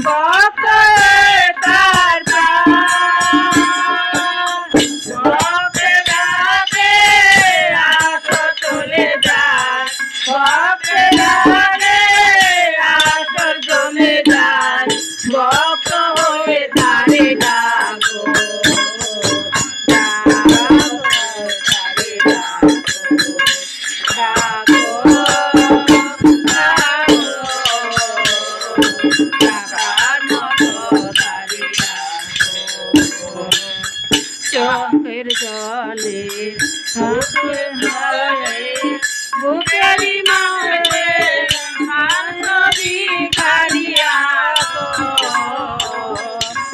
ভক্ত তার ভক্তে ডাকে আসো চলে যায় ভক্তে ডাকে আসো জমে যায় ভক্ত হয়ে তারে ডাকো চোখের জলে বুকেরি মাঝে ভিখারিয়া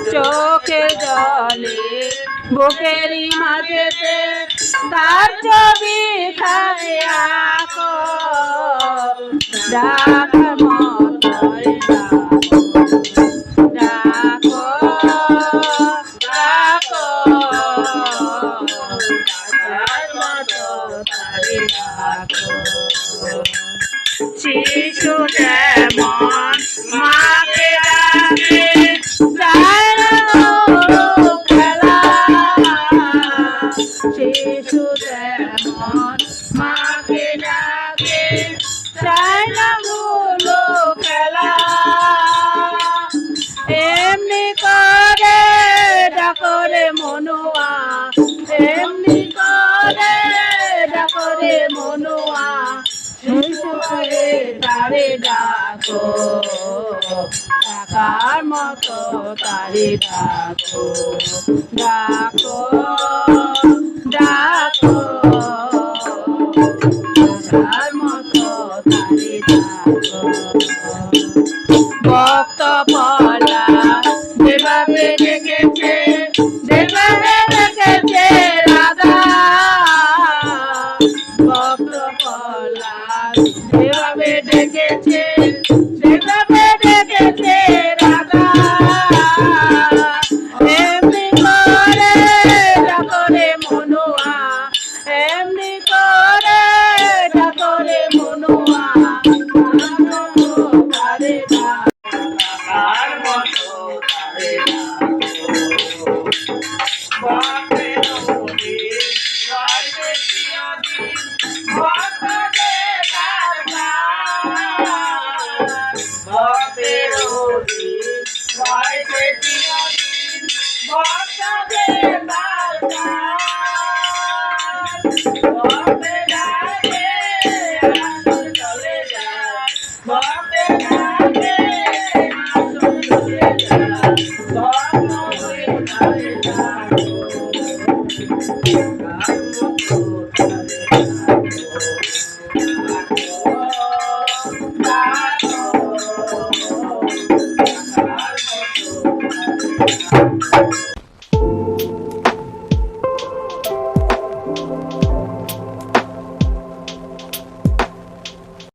চোখের জলে বুকেরি মাঝেতে তার ছবি খাইয়া ডাকার মতো ডাকো ডাকো ডাকার মতো তারে ডাকো শিশু যেমন মাকে ডাকে যায় না খেলা শিশু যেমন মাকে ডাকে যায় না ভুলো খেলা এমনি করে ডাকরে মনুয়া এমনি করে ডাকরে মনুয়া শিশু করে তারে ডাকো ডাকার মতো তারে ডাকো ডাকো ডাকো ডাকার মতো তারে ডাকো ভক্ত পলা যেভাবে ডেকেছে রাধা ভক্ত পলা যেভাবে ডেকেছে রাধা এমনি করে ডাকরে মনুয়া এমনি করে ডাকরে মনুয়া